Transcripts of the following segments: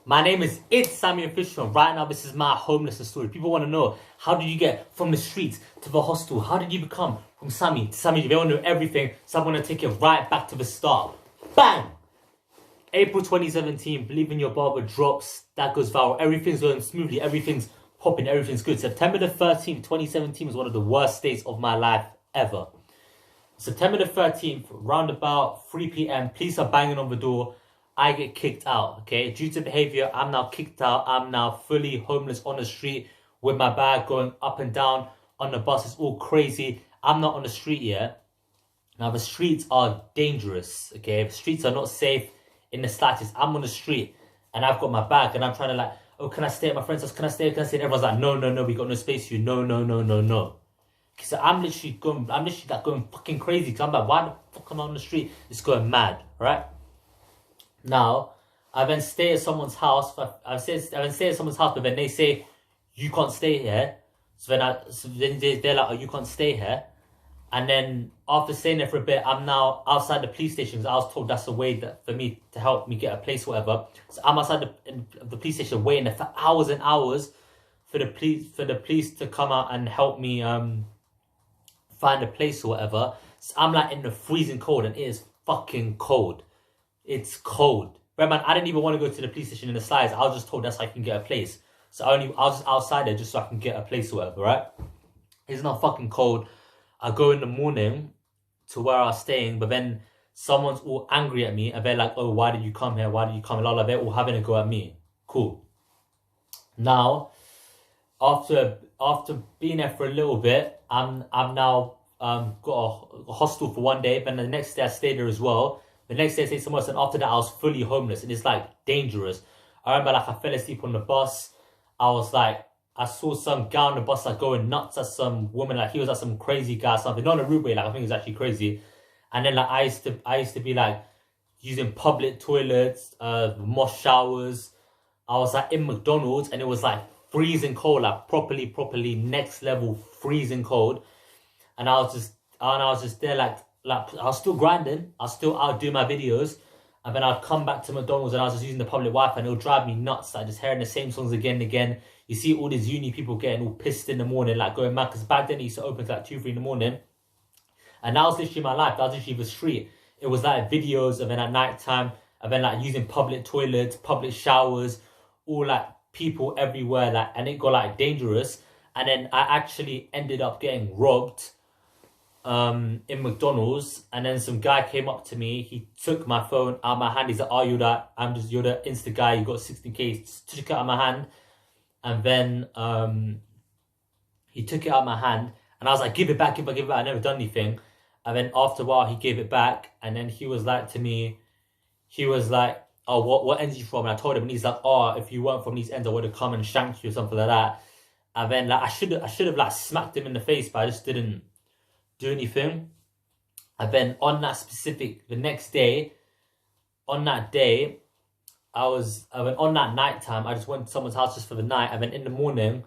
My name is Sami Official, and right now this is my homelessness story. People want to know, how did you get from the streets to the hostel? How did you become from Sami to Sami? They want to know everything, so I'm going to take it right back to the start. Bang! April 2017, Believe in Your Barber drops. That goes viral. Everything's going smoothly. Everything's popping. Everything's good. September the 13th, 2017 was one of the worst days of my life ever. September the 13th, round about 3 p.m, police are banging on the door. I get kicked out, okay? Due to behavior, I'm now kicked out. I'm now fully homeless on the street with my bag going up and down on the bus. It's all crazy. I'm not on the street yet. Now, the streets are dangerous, okay? The streets are not safe in the slightest. I'm on the street and I've got my bag and I'm trying to like, oh, can I stay at my friend's house? Can I stay? And everyone's like, no, we got no space for you. No. So I'm literally going fucking crazy because I'm like, why the fuck am I on the street? It's going mad, right? Now, I then stay at someone's house. But then they say, you can't stay here. So then they're like, oh, you can't stay here. And then after staying there for a bit, I'm now outside the police station because I was told that's a way for me to help me get a place or whatever. So I'm outside the police station waiting there for hours and hours for the police to come out and help me find a place or whatever. So I'm like in the freezing cold and it is fucking cold. It's cold. Right, man, I didn't even want to go to the police station in the slides. I was just told that's how I can get a place. So I was just outside there just so I can get a place or whatever, right? It's not fucking cold. I go in the morning to where I was staying, but then someone's all angry at me and they're like, oh, why did you come here? Why did you come? And they're all having a go at me. Cool. Now, after being there for a little bit, I'm now got a hostel for one day, but then the next day I stayed there as well. The next day I stayed somewhere else, and after that I was fully homeless, and it's like dangerous. I remember like I fell asleep on the bus. I was like, I saw some guy on the bus like going nuts at some woman, like he was like some crazy guy or something. Not in a rude way, like I think he was actually crazy. And then like I used to be like using public toilets, mosh showers. I was like in McDonald's and it was like freezing cold, like properly next level freezing cold. And I was just there like I was still grinding. I was still out doing my videos. And then I'd come back to McDonald's and I was just using the public Wi-Fi and it would drive me nuts. Like just hearing the same songs again and again. You see all these uni people getting all pissed in the morning, like going mad. Because back then it used to open to like 2, 3 in the morning. And that was literally my life. That was literally the street. It was like videos and then at night time. And then like using public toilets, public showers. All like people everywhere. Like, and it got like dangerous. And then I actually ended up getting robbed in McDonald's, and then some guy came up to me. He took my phone out of my hand. He's like, "Oh, you're the Insta guy. You got 16K." Took it out of my hand, and then he took it out of my hand, and I was like, "Give it back." I never done anything, and then after a while, he gave it back, and then he was like to me, he was like, "Oh, what ends are you from?" And I told him, and he's like, "Oh, if you weren't from these ends, I would have come and shanked you or something like that." And then like I should have like smacked him in the face, but I just didn't do anything. And then on that the next day, on that day, on that night time, I just went to someone's house just for the night. And then in the morning,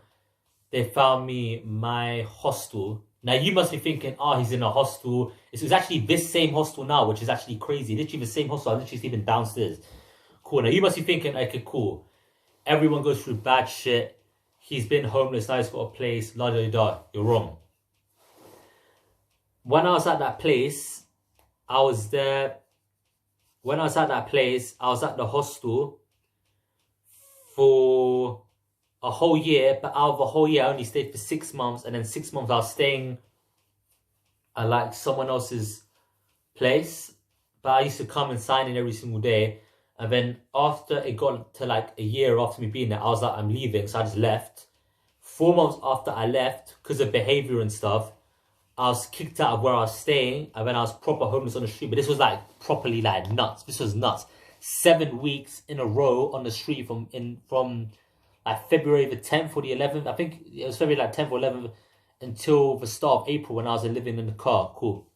they found me my hostel. Now you must be thinking, oh, he's in a hostel. It was actually this same hostel now, which is actually crazy. Literally the same hostel. I was literally sleeping downstairs. Cool. Now you must be thinking, okay, cool. Everyone goes through bad shit. He's been homeless, now he's got a place, la da da. You're wrong. When I was at that place, I was there. When I was at that place, I was at the hostel for a whole year. But out of the whole year, I only stayed for 6 months. And then 6 months, I was staying at like someone else's place. But I used to come and sign in every single day. And then after it got to like a year after me being there, I was like, I'm leaving. So I just left. 4 months after I left, because of behavior and stuff, I was kicked out of where I was staying, and then I was proper homeless on the street. But this was like properly like nuts. This was nuts. 7 weeks in a row on the street from like February the 10th or the 11th. I think it was February like 10th or 11th until the start of April when I was living in the car. Cool.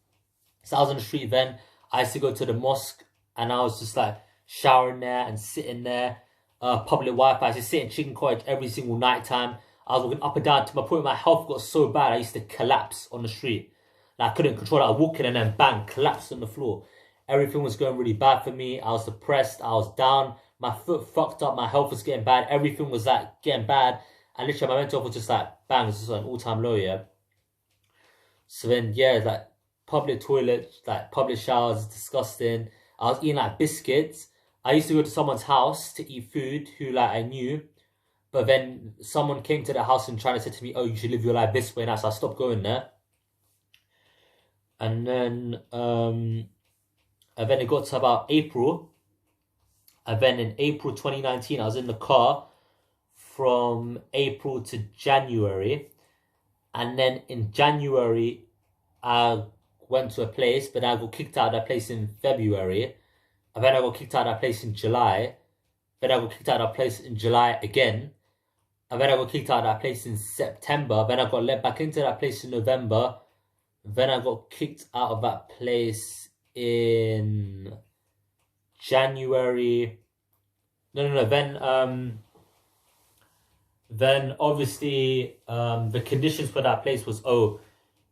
So I was on the street then. I used to go to the mosque and I was just like showering there and sitting there. Public Wi-Fi. I used to sit in chicken cottage every single night time. I was walking up and down to my point my health got so bad I used to collapse on the street. Like I couldn't control it. I was walking and then bang, collapsed on the floor. Everything was going really bad for me. I was depressed. I was down. my foot fucked up, my health was getting bad, everything was like getting bad, and literally my mental health was just like bang, it was just an all-time low, yeah. So then yeah, like public toilets, like public showers, disgusting. I was eating like biscuits. I used to go to someone's house to eat food who like I knew, but then someone came to the house and tried to say to me, "Oh, you should live your life this way," and so I stopped going there. And then it got to about April. And then in April 2019, I was in the car from April to January. And then in January, I went to a place, but I got kicked out of that place in February. And then I got kicked out of that place in July. Then I got kicked out of that place in July again. And then I got kicked out of that place in September. Then I got let back into that place in November. Then I got kicked out of that place in January. No. Then obviously the conditions for that place was, oh,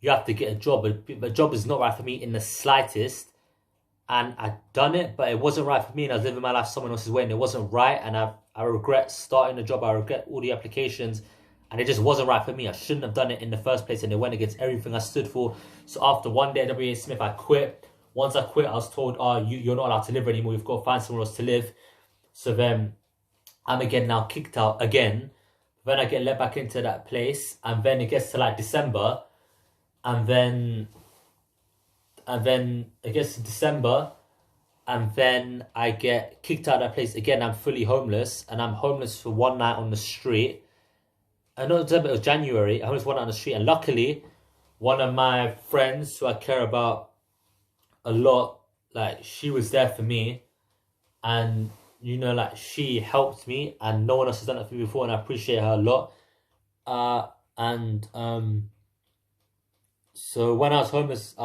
you have to get a job. But the job is not right for me in the slightest. And I'd done it, but it wasn't right for me. And I was living my life someone else's way, and it wasn't right. And I regret starting the job. I regret all the applications. And it just wasn't right for me. I shouldn't have done it in the first place. And it went against everything I stood for. So after one day at WA Smith, I quit. Once I quit, I was told, oh, you're not allowed to live anymore. You've got to find somewhere else to live. So then I'm again now kicked out again. Then I get let back into that place. And then it gets to like December. And then it gets to December. And then I get kicked out of that place again. I'm fully homeless. And I'm homeless for one night on the street. I know it was January. I was one night on the street. And luckily, one of my friends who I care about a lot, like, she was there for me. And, you know, like, she helped me. And no one else has done it for me before. And I appreciate her a lot. So when I was homeless,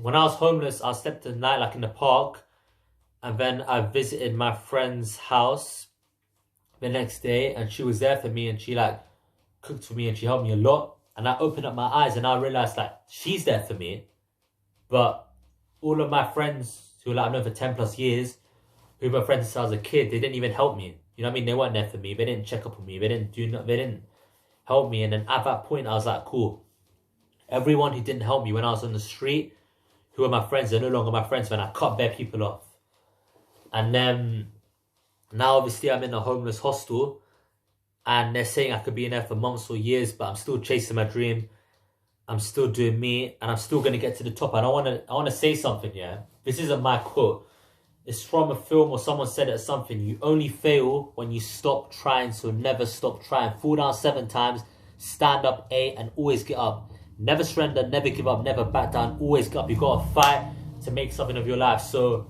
when I was homeless, I slept at night like in the park, and then I visited my friend's house the next day, and she was there for me, and she like cooked for me, and she helped me a lot. And I opened up my eyes, and I realized like she's there for me, but all of my friends who like I've known for 10 plus years, who were friends since I was a kid, they didn't even help me. You know what I mean? They weren't there for me. They didn't check up on me. They didn't help me. And then at that point, I was like, cool. Everyone who didn't help me when I was on the street, who were my friends, they're no longer my friends, when I cut their people off. And then now obviously I'm in a homeless hostel, and they're saying I could be in there for months or years, but I'm still chasing my dream. I'm still doing me, and I'm still gonna get to the top. And I wanna say something, yeah. This isn't my quote. It's from a film, or someone said it or something. You only fail when you stop trying, so never stop trying. Fall down 7 times, stand up 8, and always get up. Never surrender, never give up, never back down, always get up. You gotta fight to make something of your life. So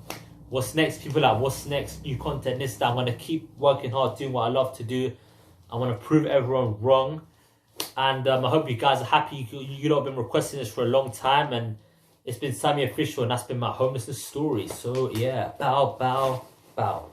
what's next? People like, what's next? New content, this, that. I'm gonna keep working hard, doing what I love to do. I wanna prove everyone wrong. And I hope you guys are happy. You lot have been requesting this for a long time, and it's been Sami Official, and that's been my homelessness story. So yeah, bow, bow, bow.